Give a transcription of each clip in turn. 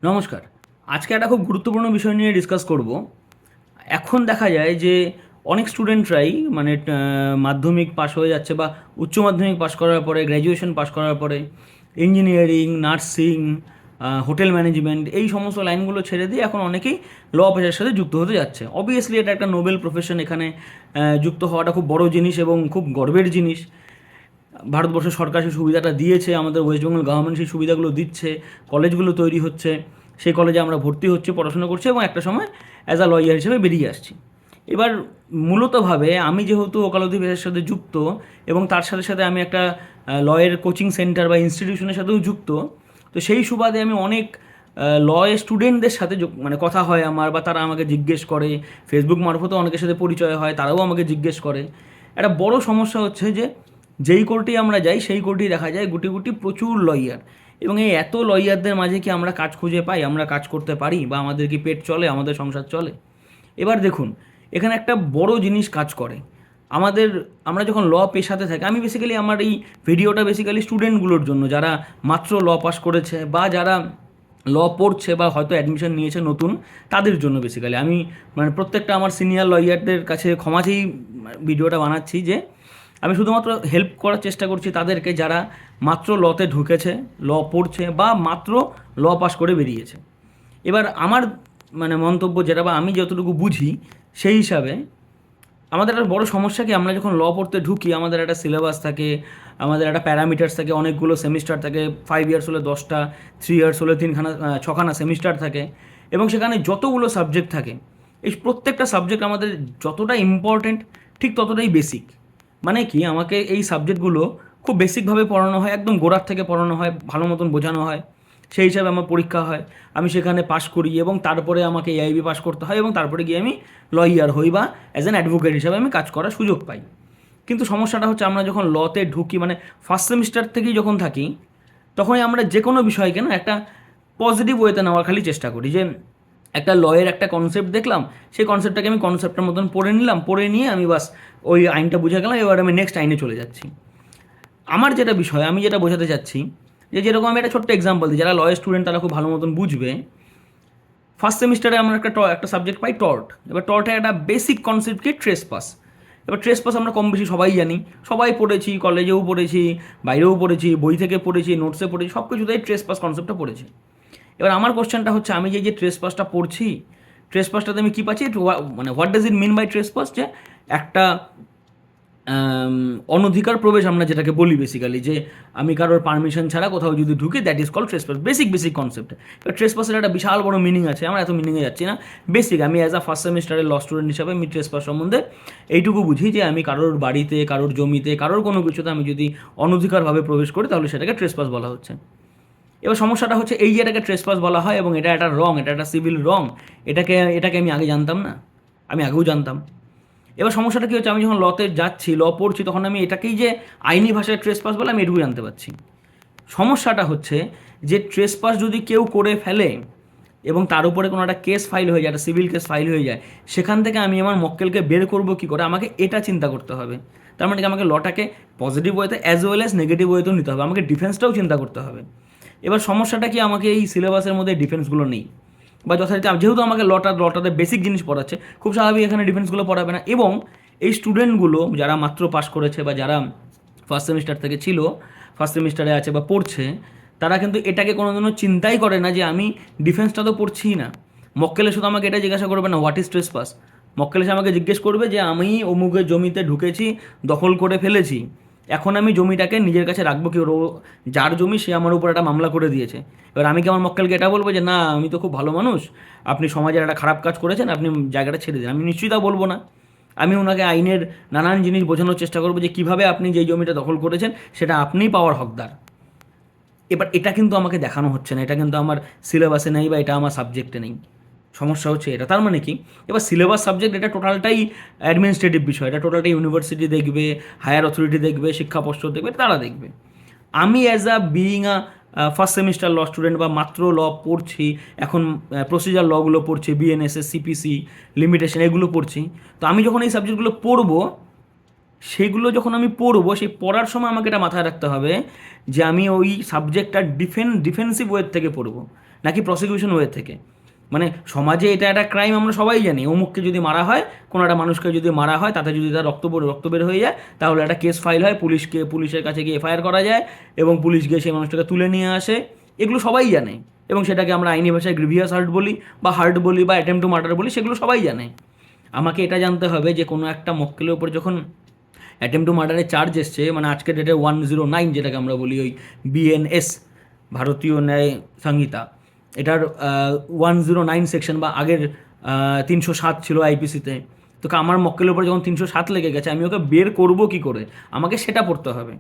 নমস্কার। আজকে একটা খুব গুরুত্বপূর্ণ বিষয় নিয়ে ডিসকাস করব। এখন দেখা যায় যে অনেক স্টুডেন্টরাই মানে মাধ্যমিক পাশ হয়ে যাচ্ছে বা উচ্চ মাধ্যমিক পাশ করার পরে, গ্র্যাজুয়েশন পাশ করার পরে ইঞ্জিনিয়ারিং, নার্সিং, হোটেল ম্যানেজমেন্ট এই সমস্ত লাইনগুলো ছেড়ে দিয়ে এখন অনেকেই ল পেশার সাথে যুক্ত হতে যাচ্ছে। অবভিয়াসলি এটা একটা নোবেল প্রফেশন, এখানে যুক্ত হওয়াটা খুব বড় জিনিস এবং খুব গর্বের জিনিস। ভারতবর্ষ সরকার সেই সুবিধাটা দিয়েছে, আমাদের ওয়েস্ট বেঙ্গল গভর্নমেন্ট সেই সুবিধাগুলো দিচ্ছে, কলেজগুলো তৈরি হচ্ছে, সেই কলেজে আমরা ভর্তি হচ্ছে, পড়াশোনা করছি এবং একটা সময় অ্যাজ আ লয়ার হিসেবে বেরিয়ে আসছি। এবার মূলতভাবে আমি যেহেতু ওকালতি পেশার সাথে যুক্ত এবং তার সাথে সাথে আমি একটা লয়ের কোচিং সেন্টার বা ইনস্টিটিউশনের সাথেও যুক্ত, তো সেই সুবাদে আমি অনেক লয়ের স্টুডেন্টদের সাথে মানে কথা হয় আমার, বা তারা আমাকে জিজ্ঞেস করে, ফেসবুক মারফতও অনেকের সাথে পরিচয় হয়, তারাও আমাকে জিজ্ঞেস করে। একটা বড় সমস্যা হচ্ছে যে যেই কোর্টে আমরা যাই সেই কোর্টেই দেখা যায় গুটি গুটি প্রচুর লয়ার, এবং এই এত লয়ারদের মাঝে কি আমরা কাজ খুঁজে পাই, আমরা কাজ করতে পারি, বা আমাদের কি পেট চলে, আমাদের সংসার চলে? এবার দেখুন, এখানে একটা বড় জিনিস কাজ করে আমাদের। আমরা যখন ল পেশাতে থাকি, আমি বেসিক্যালি আমার এই ভিডিওটা বেসিক্যালি স্টুডেন্টগুলোর জন্য যারা মাত্র ল পাস করেছে বা যারা ল পড়ছে বা হয়তো অ্যাডমিশন নিয়েছে নতুন, তাদের জন্য বেসিক্যালি আমি মানে প্রত্যেকটা আমার সিনিয়র লয়ারদের কাছে ক্ষমা চেয়েই ভিডিওটা বানাচ্ছি, যে আমি শুধুমাত্র হেল্প করার চেষ্টা করছি তাদেরকে যারা মাত্র লতে ঢুকেছে, ল পড়ছে বা মাত্র ল পাস করে বেরিয়েছে। এবার আমার মানে মন্তব্য যেটা, বা আমি যতটুকু বুঝি সেই হিসাবে আমাদের একটা বড় সমস্যা কি, আমরা যখন ল পড়তে ঢুকি আমাদের একটা সিলেবাস থাকে, আমাদের একটা প্যারামিটার্স থাকে, অনেকগুলো সেমিস্টার থাকে, 5 ইয়ার্স হলে 10টা, 3 ইয়ার্স হলে 6খানা সেমিস্টার থাকে, এবং সেখানে যতগুলো সাবজেক্ট থাকে এই প্রত্যেকটা সাবজেক্ট আমাদের যতটা ইম্পর্ট্যান্ট ঠিক ততটাই বেসিক। মানে কি, আমাকে এই সাবজেক্টগুলো খুব বেসিকভাবে পড়ানো হয়, একদম গোড়ার থেকে পড়ানো হয়, ভালো মতন বোঝানো হয়, সেই হিসাবে আমার পরীক্ষা হয়, আমি সেখানে পাশ করি এবং তারপরে আমাকে এআইবি পাশ করতে হয় এবং তারপরে গিয়ে আমি লয়ার হই বা অ্যাজ অ্যান অ্যাডভোকেট হিসাবে আমি কাজ করার সুযোগ পাই। কিন্তু সমস্যাটা হচ্ছে আমরা যখন লতে ঢুকি, মানে ফার্স্ট সেমিস্টার থেকেই যখন থাকি, তখনই আমরা যে কোনো বিষয়কে না একটা পজিটিভ ওয়েতে নেওয়ার খালি চেষ্টা করি, যে একটা লয়ের একটা কনসেপ্ট দেখলাম, সেই কনসেপ্টটাকে আমি কনসেপ্টের মতন পড়ে নিলাম, পড়ে নিয়ে আমি বাস ওই আইনটা বুঝে গেলাম, এবার আমি নেক্সট আইনে চলে যাচ্ছি। আমার যেটা বিষয়, আমি যেটা বোঝাতে চাচ্ছি, যে যেরকম আমি একটা ছোট্ট এক্সাম্পল দিই, যারা লয়ের স্টুডেন্ট তারা খুব ভালো মতন বুঝবে। ফার্স্ট সেমিস্টারে আমরা একটা সাবজেক্ট পাই টর্ট। এবার টর্টের একটা বেসিক কনসেপ্ট কি, ট্রেস পাস। এবার ট্রেস পাস আমরা কম বেশি সবাই জানি, সবাই পড়েছি, কলেজেও পড়েছি, বাইরেও পড়েছি, বই থেকে পড়েছি, নোটসে পড়েছি, সব কিছুতেই ট্রেস পাস কনসেপ্টটা পড়েছি। এবার আমার কোশ্চেনটা হচ্ছে, আমি যে ট্রেস পাসটা পড়ছি, ট্রেস পাসটাতে আমি কী পাচ্ছি, মানে what does it mean by trespass, যে একটা অনধিকার প্রবেশ আমরা যেটাকে বলি বেসিক্যালি, যে আমি কারোর পারমিশন ছাড়া কোথাও যদি ঢুকি, that is call trespass. Basic concept. এবার ট্রেসপাসের একটা বিশাল বড় মিনিং আছে, আমরা এত মিনিংয়ে যাচ্ছি না। বেসিক আমি অ্যাজ আ ফার্স্ট সেমিস্টারের ল স্টুডেন্ট হিসাবে আমি ট্রেসপাস সম্বন্ধে এইটুকু বুঝি, যে আমি কারোর বাড়িতে, কারোর জমিতে, কারোর কোনো কিছুতে আমি যদি অনধিকারভাবে প্রবেশ করি তাহলে সেটাকে ট্রেসপাস বলা হচ্ছে। এবার সমস্যাটা হচ্ছে এই যে এটাকে ট্রেসপাস বলা হয় এবং এটা একটা রং, এটা একটা সিভিল রং, এটাকে আমি আগে জানতাম না, আমি আগেও জানতাম। এবার সমস্যাটা কী হচ্ছে, আমি যখন লতে যাচ্ছি, ল পড়ছি, তখন আমি এটাকেই যে আইনি ভাষায় ট্রেসপাস বলে আমি এটুকু জানতে পারছি। সমস্যাটা হচ্ছে যে ট্রেসপাস যদি কেউ করে ফেলে এবং তার উপরে কোনো একটা কেস ফাইল হয়ে যায়, একটা সিভিল কেস ফাইল হয়ে যায়, সেখান থেকে আমি আমার মক্কেলকে বের করবো কী করে, আমাকে এটা চিন্তা করতে হবে। তার মানে কি, আমাকে লটাকে পজিটিভ ওয়েতে অ্যাজ ওয়েল অ্যাজ নেগেটিভ ওয়েতেও নিতে হবে, আমাকে ডিফেন্সটাও চিন্তা করতে হবে। এবার সমস্যাটা কি, আমাকে এই সিলেবাসের মধ্যে ডিফেন্সগুলো নেই, বা যথারীতি যেহেতু আমাকে লটাতে বেসিক জিনিস পড়াচ্ছে, খুব স্বাভাবিক এখানে ডিফেন্সগুলো পড়াবে না। এবং এই স্টুডেন্টগুলো যারা মাত্র পাস করেছে বা যারা ফার্স্ট সেমিস্টার থেকে ছিল, ফার্স্ট সেমিস্টারে আছে বা পড়ছে, তারা কিন্তু এটাকে কোনোদিনও চিন্তাই করে না যে আমি ডিফেন্সটা তো পড়ছিই না। মক্কেলে শুধু আমাকে এটা জিজ্ঞাসা করবে না, হোয়াট ইজ ট্রেস পাস। মক্কেলে এসে আমাকে জিজ্ঞেস করবে যে আমি অমুকের জমিতে ঢুকেছি, দখল করে ফেলেছি, এখন আমি জমিটাকে নিজের কাছে রাখবো কি, যার জমি সে আমার উপর একটা মামলা করে দিয়েছে। এবার আমি কি আমার মক্কেলকে এটা বলবো যে না, আমি তো খুব ভালো মানুষ, আপনি সমাজের একটা খারাপ কাজ করেছেন, আপনি জায়গাটা ছেড়ে দিন? আমি নিশ্চয়ই তা বলবো না। আমি ওনাকে আইনের নানান জিনিস বোঝানোর চেষ্টা করবো যে কীভাবে আপনি যেই জমিটা দখল করেছেন সেটা আপনিই পাওয়ার হকদার। এবার এটা কিন্তু আমাকে দেখানো হচ্ছে না, এটা কিন্তু আমার সিলেবাসে নেই বা এটা আমার সাবজেক্টে নেই। সমস্যা হচ্ছে এটা। তার মানে কি, এবার সিলেবাস সাবজেক্ট এটা টোটালটাই অ্যাডমিনিস্ট্রেটিভ বিষয়, এটা টোটালটাই ইউনিভার্সিটি দেখবে, হায়ার অথরিটি দেখবে, শিক্ষা পর্ষদ দেখবে, তারা দেখবে। আমি as a being a first semester law student বা মাত্র ল পড়ছি, এখন প্রসিজার লগুলো পড়ছি, বিএনএসএস, সিপিসি, লিমিটেশন, এগুলো পড়ছি। তো আমি যখন এই সাবজেক্টগুলো পড়বো, সেগুলো যখন আমি পড়বো, সেই পড়ার সময় আমাকে এটা মাথায় রাখতে হবে যে আমি ওই সাবজেক্টটা ডিফেন্সিভ ওয়ের থেকে পড়বো নাকি প্রসিকিউশন ওয়ে থেকে। মানে সমাজে এটা একটা ক্রাইম, আমরা সবাই জানি, অমুককে যদি মারা হয়, কোনো একটা মানুষকে যদি মারা হয়, তাতে যদি তার রক্ত বের হয়ে যায়, তাহলে একটা কেস ফাইল হয়, পুলিশের কাছে গিয়ে এফআইআর করা যায় এবং পুলিশ গিয়ে সেই মানুষটাকে তুলে নিয়ে আসে। এগুলো সবাই জানে এবং সেটাকে আমরা আইনি ভাষায় গ্রিভিয়াস হার্ট বলি বা হার্ট বলি বা অ্যাটেম্প টু মার্ডার বলি, সেগুলো সবাই জানে। আমাকে এটা জানতে হবে যে কোনো একটা মক্কেলের উপর যখন অ্যাটেম্প টু মার্ডারের চার্জ এসছে, মানে আজকের ডেটে 109 যেটাকে আমরা বলি, ওই বিএনএস, ভারতীয় ন্যায় সংহিতা, এটার 109 সেকশন বা আগের 307 ছিল আইপিসিতে। তো আমার মক্কেলের উপর যখন 307 লেগে গেছে, আমি ওকে বের করবো কী করে, আমাকে সেটা পড়তে হবে।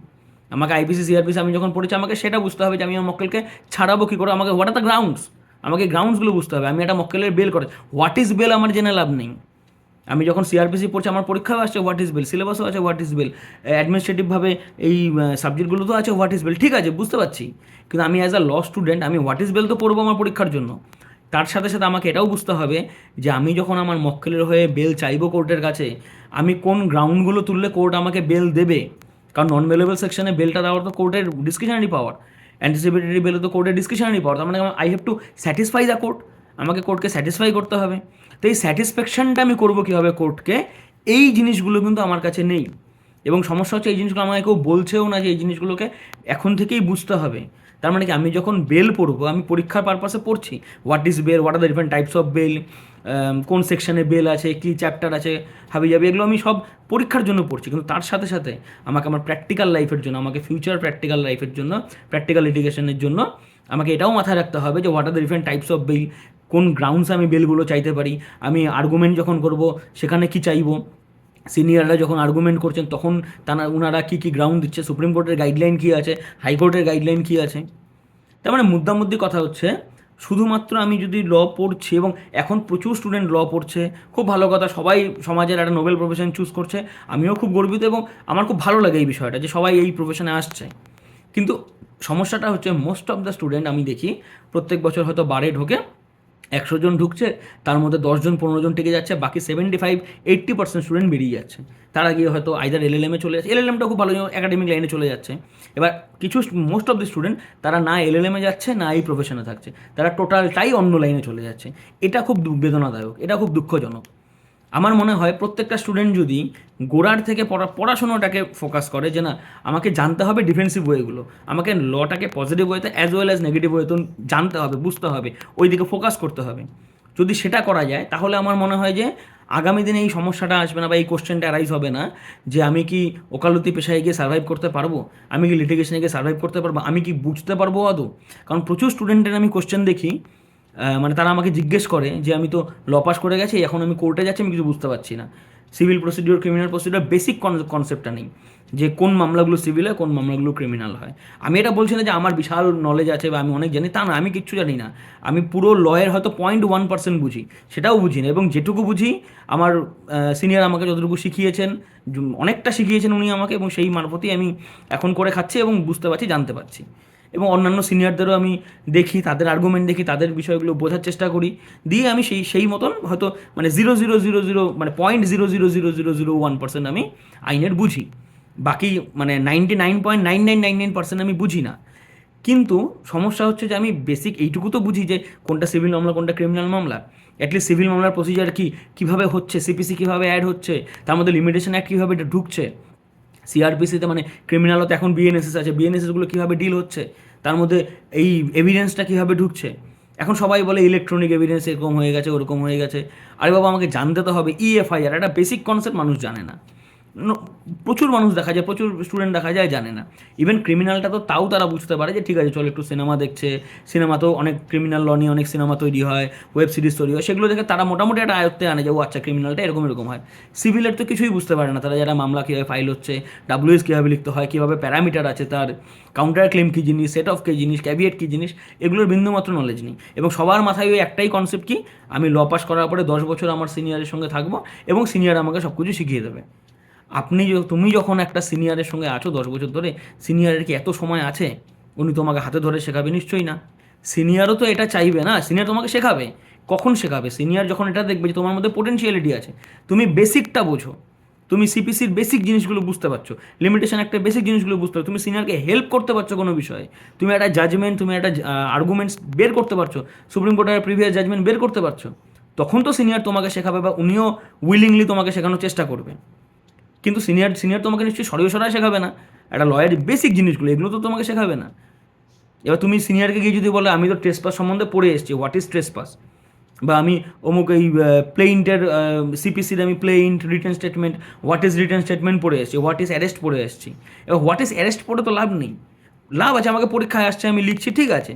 আমাকে আইপিসি সিআরপিসি আমি যখন পড়েছি, আমাকে সেটা বুঝতে হবে যে আমি আমার মক্কেলকে ছাড়াবো কী করে, আমাকে হোয়াট আর দ্য গ্রাউন্ডস, আমাকে গ্রাউন্ডসগুলো বুঝতে হবে। আমি একটা মক্কেলের বেল করে, হোয়াট ইজ বেল আমার জেনে লাভ নেই। আমি যখন সিআরপিসি পড়ছি, আমার পরীক্ষাও আসছে হোয়াট ইজ বেল, সিলেবাসও আছে হোয়াট ইজ বেল, অ্যাডমিনিস্ট্রেটিভভাবে এই সাবজেক্টগুলো তো আছে হোয়াট ইজ বেল, ঠিক আছে বুঝতে পারছি। কিন্তু আমি অ্যাজ আ ল স্টুডেন্ট আমি হোয়াট ইজ বেল তো পড়বো আমার পরীক্ষার জন্য। তার সাথে সাথে আমাকে এটাও বুঝতে হবে যে আমি যখন আমার মক্কেলের হয়ে বেল চাইবো কোর্টের কাছে, আমি কোন গ্রাউন্ডগুলো তুললে কোর্ট আমাকে বেল দেবে। কারণ নন বেলেবল সেকশনে বেলটা দেওয়ার তো কোর্টের ডিসক্রিশনারি পাওয়ার, অ্যান্টিসিপেটরি বেলে তো কোর্টের ডিসক্রিশনারি পাওয়ার। তার মানে I have to satisfy the court, আমাকে কোর্টকে স্যাটিসফাই করতে হবে। তো এই স্যাটিসফ্যাকশানটা আমি করবো কীভাবে কোর্টকে, এই জিনিসগুলো কিন্তু আমার কাছে নেই। এবং সমস্যা হচ্ছে এই জিনিসগুলো আমাকে কেউ বলছেও না যে এই জিনিসগুলোকে এখন থেকেই বুঝতে হবে। তার মানে কি, আমি যখন বেল পড়বো, আমি পরীক্ষার পারপাসে পড়ছি what is bail, what are the different types of bail, কোন সেকশনে বেল আছে, কী চ্যাপ্টার আছে, হাবিজাবি, এগুলো আমি সব পরীক্ষার জন্য পড়ছি। কিন্তু তার সাথে সাথে আমাকে আমার প্র্যাকটিক্যাল লাইফের জন্য, আমাকে ফিউচার প্র্যাকটিক্যাল লাইফের জন্য, প্র্যাকটিক্যাল লিটিগেশনের জন্য আমাকে এটাও মাথায় রাখতে হবে যে what are the different types of bail, কোন গ্রাউন্ডসে আমি বেলগুলো চাইতে পারি, আমি আর্গুমেন্ট যখন করব সেখানে কি চাইবো, সিনিয়ররা যখন আর্গুমেন্ট করছেন তখন ওনারা কী কী গ্রাউন্ড দিচ্ছে, সুপ্রিম কোর্টের গাইডলাইন কী আছে, হাইকোর্টের গাইডলাইন কী আছে। তার মানে মুদ্দামুদ্দি কথা হচ্ছে, শুধুমাত্র আমি যদি ল পড়ছি, এবং এখন প্রচুর স্টুডেন্ট ল পড়ছে, খুব ভালো কথা, সবাই সমাজের একটা নোবেল প্রফেশন চুজ করছে, আমিও খুব গর্বিত এবং আমার খুব ভালো লাগে এই বিষয়টা যে সবাই এই প্রফেশনে আসছে। কিন্তু সমস্যাটা হচ্ছে মোস্ট অফ দ্য স্টুডেন্ট আমি দেখি প্রত্যেক বছর হয়তো বারে ঢোকে, 100 জন ঢুকছে, তার মধ্যে 10 জন 15 জন টিকে যাচ্ছে, বাকি 75-80% স্টুডেন্ট বেরিয়ে যাচ্ছে। তারা গিয়ে হয়তো আইদার এলএলএমে চলে যাচ্ছে, এলএলএমটা খুব ভালো একাডেমিক লাইনে চলে যাচ্ছে। এবার কিছু মোস্ট অফ দি স্টুডেন্ট তারা না এলএলএমে যাচ্ছে না এই প্রফেশনে থাকছে, তারা টোটালটাই অন্য লাইনে চলে যাচ্ছে। এটা খুব বেদনাদায়ক, এটা খুব দুঃখজনক। আমার মনে হয় প্রত্যেকটা স্টুডেন্ট যদি গোড়ার থেকে পড়াশোনাটাকে ফোকাস করে, যে না আমাকে জানতে হবে ডিফেন্সিভ ওয়েগুলো, আমাকে লটাকে পজিটিভ ওয়েতে অ্যাজ ওয়েল অ্যাজ নেগেটিভ ওয়েতে জানতে হবে, বুঝতে হবে, ওই দিকে ফোকাস করতে হবে। যদি সেটা করা যায়, তাহলে আমার মনে হয় যে আগামী দিনে এই সমস্যাটা আসবে না বা এই কোশ্চেনটা অ্যারাইজ হবে না যে আমি কি ওকালতি পেশায় গিয়ে সার্ভাইভ করতে পারবো, আমি কি লিটিগেশনে গিয়ে সার্ভাইভ করতে পারবো, আমি কি বুঝতে পারবো আদৌ। কারণ প্রচুর স্টুডেন্টের আমি কোশ্চেন দেখি, মানে তারা আমাকে জিজ্ঞেস করে যে আমি তো ল পাস করে গেছি, এখন আমি কোর্টে যাচ্ছি, আমি কিছু বুঝতে পারছি না, civil procedure criminal procedure basic কনসেপ্টটা নেই যে কোন মামলাগুলো সিভিল হয়, কোন মামলাগুলো ক্রিমিনাল হয়। আমি এটা বলছি না যে আমার বিশাল নলেজ আছে বা আমি অনেক জানি, তা না, আমি কিচ্ছু জানি না। আমি পুরো লয়ের হয়তো 0.1% বুঝি, সেটাও বুঝি না। এবং যেটুকু বুঝি, আমার সিনিয়র আমাকে যতটুকু শিখিয়েছেন, অনেকটা শিখিয়েছেন উনি আমাকে, এবং সেই মারফতই আমি এখন করে খাচ্ছি এবং বুঝতে পারছি, জানতে পারছি। এবং অন্যান্য সিনিয়রদেরও আমি দেখি, তাদের আর্গুমেন্ট দেখি, তাদের বিষয়গুলো বোঝার চেষ্টা করি, দিয়ে আমি সেই মতন হয়তো মানে 0.0000 মানে 0.000001% আমি আইনের বুঝি। বাকি মানে 99.9999% আমি বুঝি না। কিন্তু সমস্যা হচ্ছে যে আমি বেসিক এইটুকু তো বুঝি যে কোনটা সিভিল মামলা কোনটা ক্রিমিনাল মামলা, অ্যাটলিস্ট সিভিল মামলার প্রসিজার কী, কীভাবে হচ্ছে, সিপিসি কীভাবে অ্যাড হচ্ছে, তার মধ্যে লিমিটেশন অ্যাক্ট কীভাবে এটা ঢুকছে, সিআরপিসিতে মানে ক্রিমিনালতে এখন বিএনএসএস আছে, বিএনএসএসগুলো কীভাবে ডিল হচ্ছে, তার মধ্যে এই এভিডেন্সটা কীভাবে ঢুকছে। এখন সবাই বলে ইলেকট্রনিক এভিডেন্স এরকম হয়ে গেছে, ওরকম হয়ে গেছে। আরে বাবা, আমাকে জানতে তো হবে ইএফআইআর, একটা বেসিক কনসেপ্ট মানুষ জানে না। প্রচুর মানুষ দেখা যায়, প্রচুর স্টুডেন্ট দেখা যায় জানে না। ইভেন ক্রিমিনালটা তো তাও তারা বুঝতে পারে যে ঠিক আছে চলো একটু সিনেমা দেখছে, সিনেমাতেও অনেক ক্রিমিনাল ল নিয়ে অনেক সিনেমা তৈরি হয়, ওয়েব সিরিজ তৈরি হয়, সেগুলো দেখে তারা মোটামুটি একটা আয়ত্তে আনে যে ও আচ্ছা ক্রিমিনালটা এরকম এরকম হয়। সিভিলের তো কিছুই বুঝতে পারে না তারা, যারা মামলা কীভাবে ফাইল হচ্ছে, ডাব্লিউএস কীভাবে লিখতে হয়, কীভাবে প্যারামিটার আছে তার, কাউন্টার ক্লেম কী জিনিস, সেট অফ কী জিনিস, ক্যাভিয়েট কী জিনিস, এগুলোর বিন্দুমাত্র নলেজ নেই। এবং সবার মাথায় ওই একটাই কনসেপ্ট কি, আমি ল পাস করার পরে 10 বছর আমার সিনিয়রের সঙ্গে থাকবো এবং সিনিয়র আমাকে সব কিছু শিখিয়ে দেবে। তুমি যখন একটা সিনিয়রের সঙ্গে আছো 10 বছর ধরে, সিনিয়রের কি এত সময় আছে উনি তোমাকে হাতে ধরে শেখাবে? নিশ্চয়ই না। সিনিয়রও তো এটা চাইবে না, সিনিয়র তোমাকে শেখাবে। কখন শেখাবে? সিনিয়র যখন এটা দেখবে যে তোমার মধ্যে পোটেনশিয়ালিটি আছে, তুমি বেসিকটা বোঝো, তুমি সিপিসির বেসিক জিনিসগুলো বুঝতে পারছো, লিমিটেশন একটা বেসিক জিনিসগুলো বুঝতে পারছো, তুমি সিনিয়রকে হেল্প করতে পারছো কোনো বিষয়ে, তুমি একটা জাজমেন্ট, তুমি একটা আর্গুমেন্টস বের করতে পারছো, সুপ্রিম কোর্টের প্রিভিয়াস জাজমেন্ট বের করতে পারছো, তখন তো সিনিয়র তোমাকে শেখাবে বা উনিও উইলিংলি তোমাকে শেখানোর চেষ্টা করবে। কিন্তু সিনিয়র সিনিয়র তোমাকে নিশ্চয়ই সরাসরি শেখাবে না, একটা লয়ের বেসিক জিনিসগুলো এগুলো তো তোমাকে শেখাবে না। এবার তুমি সিনিয়রকে গিয়ে যদি বলো আমি তো ট্রেসপাস সম্বন্ধে পড়ে এসেছি, হোয়াট ইজ ট্রেসপাস, বা আমি অমুক এই প্লেইন্টের সিপিসির আমি plaint return statement, what is return statement পড়ে এসেছি, হোয়াট ইজ অ্যারেস্ট পড়ে এসেছি। এবার হোয়াট ইজ অ্যারেস্ট পড়ে তো লাভ নেই, লাভ আছে আমাকে পরীক্ষায় আসছে আমি লিখছি ঠিক আছে,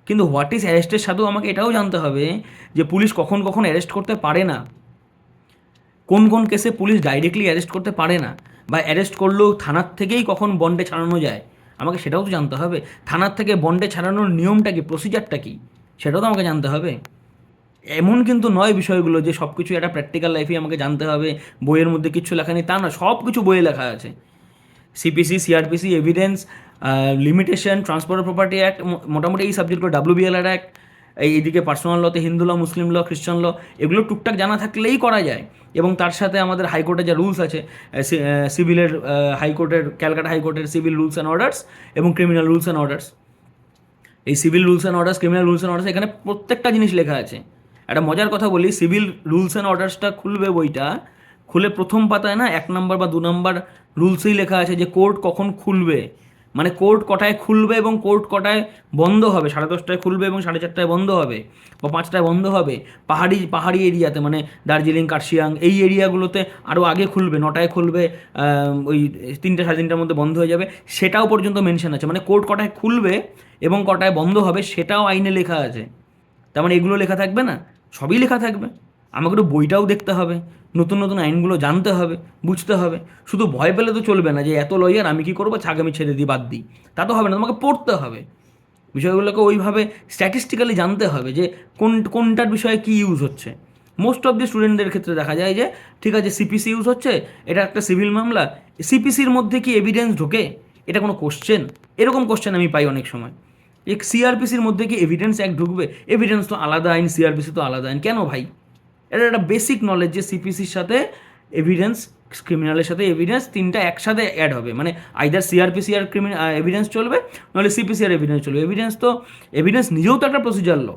কিন্তু হোয়াট ইজ অ্যারেস্টের সাথেও আমাকে এটাও জানতে হবে যে পুলিশ কখন কখন অ্যারেস্ট করতে পারে না, কোন কোন কেসে পুলিশ ডাইরেক্টলি অ্যারেস্ট করতে পারে না, বা অ্যারেস্ট করলেও থানার থেকেই কখন বন্ডে ছাড়ানো যায়, আমাকে সেটাও তো জানতে হবে। থানার থেকে বন্ডে ছাড়ানোর নিয়মটা কি, প্রসিজারটা কী, সেটাও তো আমাকে জানতে হবে। এমন কিন্তু নয় বিষয়গুলো যে সব কিছু একটা প্র্যাকটিক্যাল লাইফে আমাকে জানতে হবে, বইয়ের মধ্যে কিছু লেখা নেই তা না, সব কিছু বইয়ে লেখা আছে। CPC, CrPC, evidence, limitation, transfer of property act, মোটামুটি এই সাবজেক্টগুলো, ডাব্লিউবিএলআর অ্যাক্ট, এইদিকে পার্সোনাল লতে হিন্দু ল, মুসলিম ল, খ্রিস্টান ল, এগুলো টুকটাক জানা থাকলেই করা যায়। এবং তার সাথে আমাদের হাইকোর্টের যে রুলস আছে, সিভিলের হাইকোর্টের, ক্যালকাটা হাইকোর্টের সিভিল রুলস অ্যান্ড অর্ডার্স এবং ক্রিমিনাল রুলস অ্যান্ড অর্ডার্স, এই civil rules and orders, criminal rules and orders, এখানে প্রত্যেকটা জিনিস লেখা আছে। একটা মজার কথা বলি, সিভিল রুলস অ্যান্ড অর্ডার্সটা খুলবে বইটা, খুলে প্রথম পাতায় না 1 নম্বর বা 2 নম্বর রুলসেই লেখা আছে যে কোর্ট কখন খুলবে, মানে কোর্ট কটায় খুলবে এবং কোর্ট কটায় বন্ধ হবে, 10:30টায় খুলবে এবং 4:30টায় বন্ধ হবে বা 5টায় বন্ধ হবে। পাহাড়ি পাহাড়ি এরিয়াতে মানে দার্জিলিং, কার্শিয়াং এই এরিয়াগুলোতে আরও আগে খুলবে, 9টায় খুলবে, ওই 3টে 3:30টার মধ্যে বন্ধ হয়ে যাবে, সেটাও পর্যন্ত মেনশন আছে। মানে কোর্ট কটায় খুলবে এবং কটায় বন্ধ হবে সেটাও আইনে লেখা আছে। তার মানে এগুলো লেখা থাকবে না, সবই লেখা থাকবে। আমাকে একটু বইটাও দেখতে হবে, নতুন নতুন আইনগুলো জানতে হবে, বুঝতে হবে। শুধু ভয় পেলে তো চলবে না যে এত লয়ার আমি কী করবো, ছাগ আমি ছেড়ে দিই, বাদ দিই, তা তো হবে না, তোমাকে পড়তে হবে বিষয়গুলোকে, ওইভাবে স্ট্যাটিস্টিক্যালি জানতে হবে যে কোনটার বিষয়ে কী ইউজ হচ্ছে। মোস্ট অফ দি স্টুডেন্টদের ক্ষেত্রে দেখা যায় যে ঠিক আছে সিপিসি ইউজ হচ্ছে, এটা একটা সিভিল মামলা, সিপিসির মধ্যে কি এভিডেন্স ঢোকে, এটা কোনো কোশ্চেন, এরকম কোশ্চেন আমি পাই অনেক সময়। এই সিআরপিসির মধ্যে কি এভিডেন্স অ্যাক্ট ঢুকবে, এভিডেন্স তো আলাদা আইন, সিআরপিসি তো আলাদা আইন, কেন ভাই? এটা একটা বেসিক নলেজ যে সিপিসির সাথে এভিডেন্স, ক্রিমিনালের সাথে এভিডেন্স, তিনটা একসাথে অ্যাড হবে, মানে আইদার সিআরপিসি আর এভিডেন্স চলবে, নাহলে সিপিসি আর এভিডেন্স চলবে। এভিডেন্স নিজেও তো একটা প্রসিজার ল,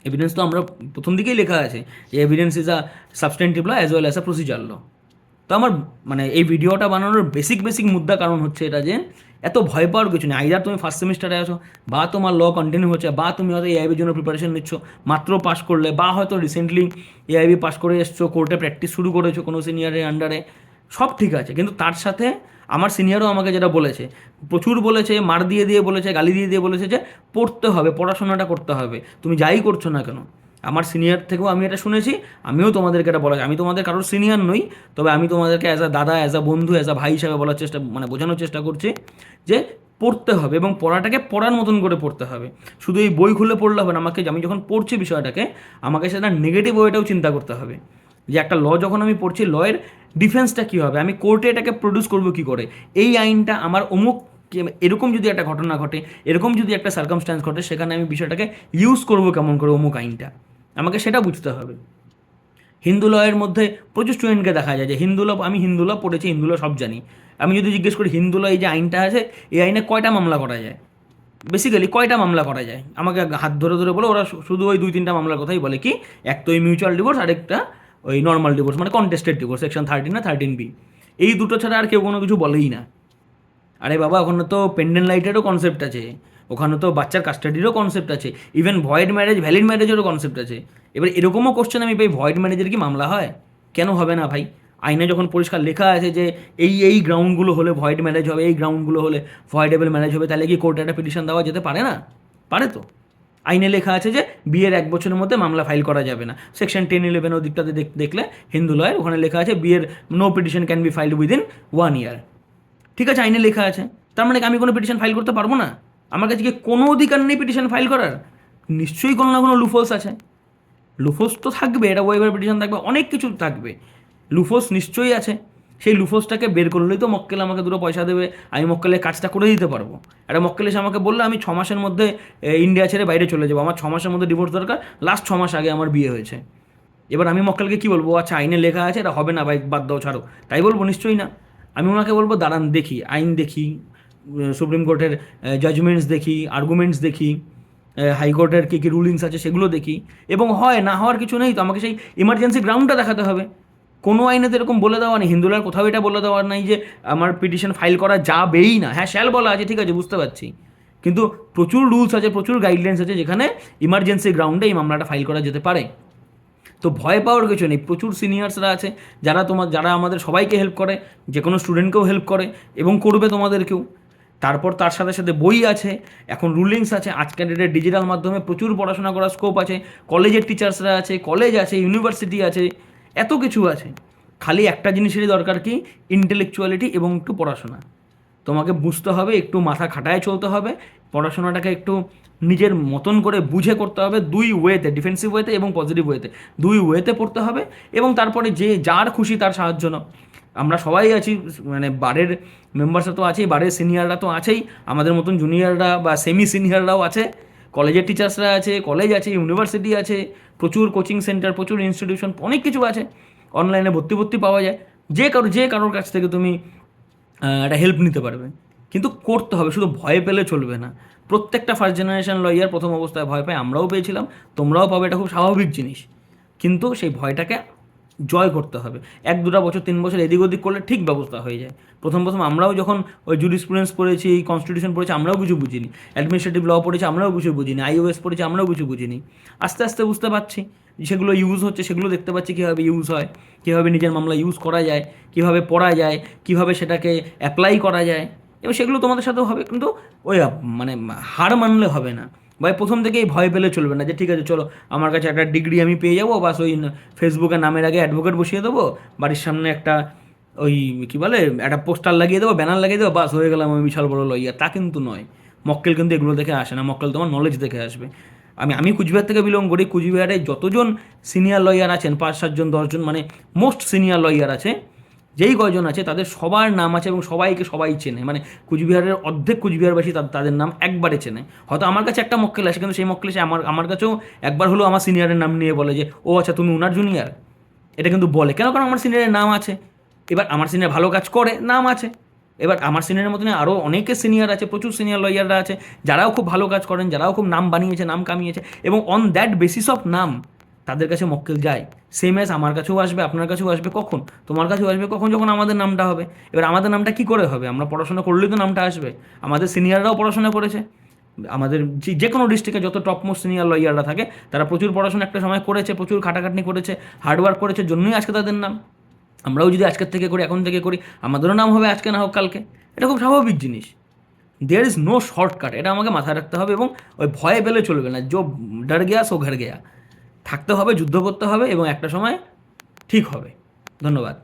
এভিডেন্স তো আমরা প্রথম দিকেই লেখা আছে যে evidence is a substantive law as well as a procedure law. তো আমার মানে এই ভিডিওটা বানানোর বেসিক মুদ্রা কারণ হচ্ছে এটা যে এত ভয় পাওয়ার কিছু নেই। আইদার তুমি ফার্স্ট সেমিস্টারে আছো, বা তোমার ল কন্টিনিউ হচ্ছে, বা তুমি হয়তো এআইবির জন্য প্রিপারেশন নিচ্ছ মাত্র পাস করলে, বা হয়তো রিসেন্টলি এআইবি পাস করে এসছো, কোর্টে প্র্যাকটিস শুরু করেছো কোনো সিনিয়রের আন্ডারে, সব ঠিক আছে। কিন্তু তার সাথে আমার সিনিয়রও আমাকে যেটা বলেছে, প্রচুর বলেছে, মার দিয়ে দিয়ে বলেছে, গালি দিয়ে দিয়ে বলেছে যে পড়তে হবে, পড়াশোনাটা করতে হবে, তুমি যাই করছো না কেন। আমার সিনিয়র থেকেও আমি এটা শুনেছি, আমিও তোমাদেরকে এটা বলা, আমি তোমাদের কারোর সিনিয়র নই, তবে আমি তোমাদেরকে অ্যাজ আ দাদা, অ্যাজ আ বন্ধু, অ্যাজ আ ভাই হিসাবে বলার চেষ্টা, মানে বোঝানোর চেষ্টা করছি যে পড়তে হবে, এবং পড়াটাকে পড়ার মতন করে পড়তে হবে। শুধু এই বই খুলে পড়লে হবে না, আমাকে আমি যখন পড়ছি বিষয়টাকে, আমাকে সেটা নেগেটিভ ওয়েটাও চিন্তা করতে হবে যে একটা ল যখন আমি পড়ছি, লয়ের ডিফেন্সটা কী হবে, আমি কোর্টে এটাকে প্রডিউস করবো কী করে, এই আইনটা আমার অমুক এরকম যদি একটা ঘটনা ঘটে, এরকম যদি একটা সার্কামস্ট্যান্স ঘটে, সেখানে আমি বিষয়টাকে ইউজ করবো কেমন করে অমুক আইনটা, আমাকে সেটা বুঝতে হবে। হিন্দু লয়ের মধ্যে প্রচুর স্টুডেন্টকে দেখা যায় যে হিন্দু ল, আমি হিন্দু ল পড়েছি, হিন্দু ল সব জানি, আমি যদি জিজ্ঞেস করি হিন্দু ল এই যে আইনটা আছে, এই আইনে কয়টা মামলা করা যায়, বেসিক্যালি কয়টা মামলা করা যায়, আমাকে হাত ধরে ধরে বলে, ওরা শুধু ওই 2-3টা মামলার কথাই বলে, কি এক তো ওই মিউচুয়াল ডিভোর্স, আরেকটা ওই নর্মাল ডিভোর্স, মানে কন্টেস্টেড ডিভোর্স, সেকশন 13 না 13B, এই দুটো ছাড়া আর কেউ কোনো কিছু বলেই না। আরে বাবা, ওখানে তো পেন্ডেন্ট লাইটেরও কনসেপ্ট আছে, ওখানে তো বাচ্চার কাস্টাডিরও কনসেপ্ট আছে, ইভেন ভয়েড ম্যারেজ, ভ্যালিড ম্যারেজেরও কনসেপ্ট আছে। এবার এরকমও কোশ্চেন আমি পাই, ভয়েড ম্যারেজের কি মামলা হয়, কেন হবে না ভাই? আইনে যখন পরিষ্কার লেখা আছে যে এই গ্রাউন্ডগুলো হলে ভয়েড ম্যারেজ হবে, এই গ্রাউন্ডগুলো হলে ভয়েডেবল ম্যারেজ হবে, তাহলে কি কোর্টে একটা পিটিশন দেওয়া যেতে পারে না? পারে তো। আইনে লেখা আছে যে বিয়ের 1 বছরের মধ্যে মামলা ফাইল করা যাবে না, সেকশন 10-11 ওদিকটাতে দেখলে হিন্দু লয়ের ওখানে লেখা আছে বিয়ের no petition can be filed within 1 year. ঠিক আছে, আইনে লেখা আছে, তার মানে আমি কোনো পিটিশন ফাইল করতে পারবো না? আমার কাছে কি কোনো অধিকার নেই পিটিশন ফাইল করার? নিশ্চয়ই কোনো না কোনো লুফোলস আছে, লুফোস তো থাকবে, এটা ওয়েবার পিটিশন থাকবে, অনেক কিছু থাকবে, লুফোস নিশ্চয়ই আছে। সেই লুফোসটাকে বের করলেই তো মক্কেল আমাকে 2 পয়সা দেবে, আমি মক্কেলের কাজটা করে দিতে পারবো। একটা মক্কেল এসে আমাকে বললে আমি 6 মাসের মধ্যে ইন্ডিয়া ছেড়ে বাইরে চলে যাবো, আমার 6 মাসের মধ্যে ডিভোর্স দরকার, লাস্ট 6 মাস আগে আমার বিয়ে হয়েছে, এবার আমি মক্কেলকে কী বলবো, আচ্ছা আইনে লেখা আছে এটা হবে না ভাই, বাদ দাও, ছাড়ো, তাই বলবো? নিশ্চয়ই না। আমি ওনাকে বলবো দাঁড়ান দেখি, আইন দেখি, সুপ্রিম কোর্টের জাজমেন্টস দেখি, আর্গুমেন্টস দেখি, হাইকোর্টের কী কী রুলিংস আছে সেগুলো দেখি, এবং হয় না হওয়ার কিছু নেই তো আমাকে সেই ইমার্জেন্সি গ্রাউন্ডটা দেখাতে হবে। কোনো আইনে তো এরকম বলে দেওয়া নেই, হিন্দুলার কোথাও এটা বলে দেওয়া নাই যে আমার পিটিশন ফাইল করা যাবেই না। হ্যাঁ শ্যাল বলা আছে, ঠিক আছে, বুঝতে পারছি, কিন্তু প্রচুর রুলস আছে, প্রচুর গাইডলাইন্স আছে যেখানে ইমার্জেন্সি গ্রাউন্ডে এই মামলাটা ফাইল করা যেতে পারে। তো ভয় পাওয়ার কিছু নেই, প্রচুর সিনিয়র্সরা আছে যারা আমাদের সবাইকে হেল্প করে, যে কোনো স্টুডেন্টকেও হেল্প করে এবং করবে তোমাদেরকেও। তারপর তার সাথে সাথে বই আছে, এখন রুলিংস আছে, আজকের ডেটে ডিজিটাল মাধ্যমে প্রচুর পড়াশোনা করার স্কোপ আছে, কলেজের টিচার্সরা আছে, কলেজ আছে, ইউনিভার্সিটি আছে, এত কিছু আছে। খালি একটা জিনিসেরই দরকার, কি ইন্টেলেকচুয়ালিটি এবং একটু পড়াশোনা। তোমাকে বুঝতে হবে, একটু মাথা খাটায় চলতে হবে, পড়াশোনাটাকে একটু নিজের মতন করে বুঝে করতে হবে, দুই ওয়েতে, ডিফেন্সিভ ওয়েতে এবং পজিটিভ ওয়েতে, দুই ওয়েতে পড়তে হবে। এবং তারপরে যে যার খুশি তার সাহায্য নাও। আমরা সবাই আছি, মানে বারের মেম্বার্সরা তো আছেই, বারের সিনিয়ররা তো আছেই, আমাদের মতন জুনিয়ররা বা সেমি সিনিয়ররাও আছে, কলেজের টিচার্সরা আছে, কলেজ আছে, ইউনিভার্সিটি আছে, প্রচুর কোচিং সেন্টার, প্রচুর ইনস্টিটিউশন, অনেক কিছু আছে, অনলাইনে ভর্তি পাওয়া যায়। যে কারোর কাছ থেকে তুমি একটা হেল্প নিতে পারবে, কিন্তু করতে হবে, শুধু ভয় পেলে চলবে না। প্রত্যেকটা ফার্স্ট জেনারেশন লয়ার প্রথম অবস্থায় ভয় পায়, আমরাও পেয়েছিলাম, তোমরাও পাবে, এটা খুব স্বাভাবিক জিনিস। কিন্তু সেই ভয়টাকে জয় করতে হবে। 1-2 বছর 3 বছর এদিক ওদিক করলে ঠিক ব্যবস্থা হয়ে যায়। প্রথম আমরাও যখন ওই জুরিসপ্রুডেন্স পড়েছি, কনস্টিটিউশন পড়েছি, আমরাও কিছু বুঝিনি, অ্যাডমিনিস্ট্রেটিভ ল পড়েছি, আমরাও কিছু বুঝিনি, আইওএস পড়েছি, আমরাও কিছু বুঝিনি। আস্তে আস্তে বুঝতে পারছি, সেগুলো ইউজ হচ্ছে, সেগুলো দেখতে পাচ্ছি কীভাবে ইউজ হয়, কীভাবে নিজের মামলা ইউজ করা যায়, কীভাবে পড়া যায়, কীভাবে সেটাকে অ্যাপ্লাই করা যায়, এবং সেগুলো তোমাদের সাথেও হবে। কিন্তু ওই মানে হার মানলে হবে না, ভাই প্রথম থেকেই ভয় পেলে চলবে না যে ঠিক আছে চলো আমার কাছে একটা ডিগ্রি আমি পেয়ে যাবো, বাস ওই ফেসবুকে নামের আগে অ্যাডভোকেট বসিয়ে দেবো, বাড়ির সামনে একটা ওই কী বলে একটা পোস্টার লাগিয়ে দেবো, ব্যানার লাগিয়ে দেবো, বাস হয়ে গেলাম আমি বিশাল বড় লইয়ার। তা কিন্তু নয়। মক্কেল কিন্তু এগুলো দেখে আসে না, মক্কেল তোমার নলেজ দেখে আসবে। আমি কুচবিহার থেকে বিলং করি, কুচবিহারে যতজন সিনিয়র লয়ার আছেন, 5-7 জন 10 জন, মানে মোস্ট সিনিয়র লয়ার আছে, যেই কয়জন আছে তাদের সবার নাম আছে এবং সবাইকে সবাই চেনে, মানে কুচবিহারের অর্ধেক কুচবিহারবাসী তাদের নাম একবারে চেনে। হয়তো আমার কাছে একটা মক্কেল আসে, কিন্তু সেই মক্কেল এসে আমার কাছেও একবার হলো আমার সিনিয়রের নাম নিয়ে বলে যে ও আচ্ছা তুমি উনার জুনিয়র। এটা কিন্তু বলে কেন? কারণ আমার সিনিয়রের নাম আছে। এবার আমার সিনিয়র ভালো কাজ করে, নাম আছে। এবার আমার সিনিয়রের মতন আরও অনেকে সিনিয়র আছে, প্রচুর সিনিয়র লয়াররা আছে, যারাও খুব ভালো কাজ করেন, যারাও খুব নাম বানিয়েছে, নাম কামিয়েছে, এবং অন দ্যাট বেসিস অফ নাম তাদের কাছে মক্কেল যায়। সেম অ্যাজ আমার কাছেও আসবে, আপনার কাছেও আসবে, কখন? তোমার কাছেও আসবে কখন? যখন আমাদের নামটা হবে। এবার আমাদের নামটা কী করে হবে? আমরা পড়াশোনা করলেই তো নামটা আসবে। আমাদের সিনিয়ররাও পড়াশোনা করেছে, আমাদের যে কোনো ডিস্ট্রিক্টে যত টপমোস্ট সিনিয়র লয়াররা থাকে তারা প্রচুর পড়াশোনা একটা সময় করেছে, প্রচুর খাটাখাটনি করেছে, হার্ডওয়ার্ক করেছে, জন্যই আজকে তাদের নাম। আমরাও যদি আজকের থেকে করি, এখন থেকে করি, আমাদেরও নাম হবে, আজকে না হোক কালকে। এটা খুব স্বাভাবিক জিনিস। দেয়ার ইজ নো শর্টকাট, এটা আমাকে মাথায় রাখতে হবে, এবং ওই ভয়ে পেলে চলবে না। জো ডর গেয়া সো ঘর গেয়া। থাকতে হবে, যুদ্ধ করতে হবে, এবং একটা সময় ঠিক হবে। ধন্যবাদ।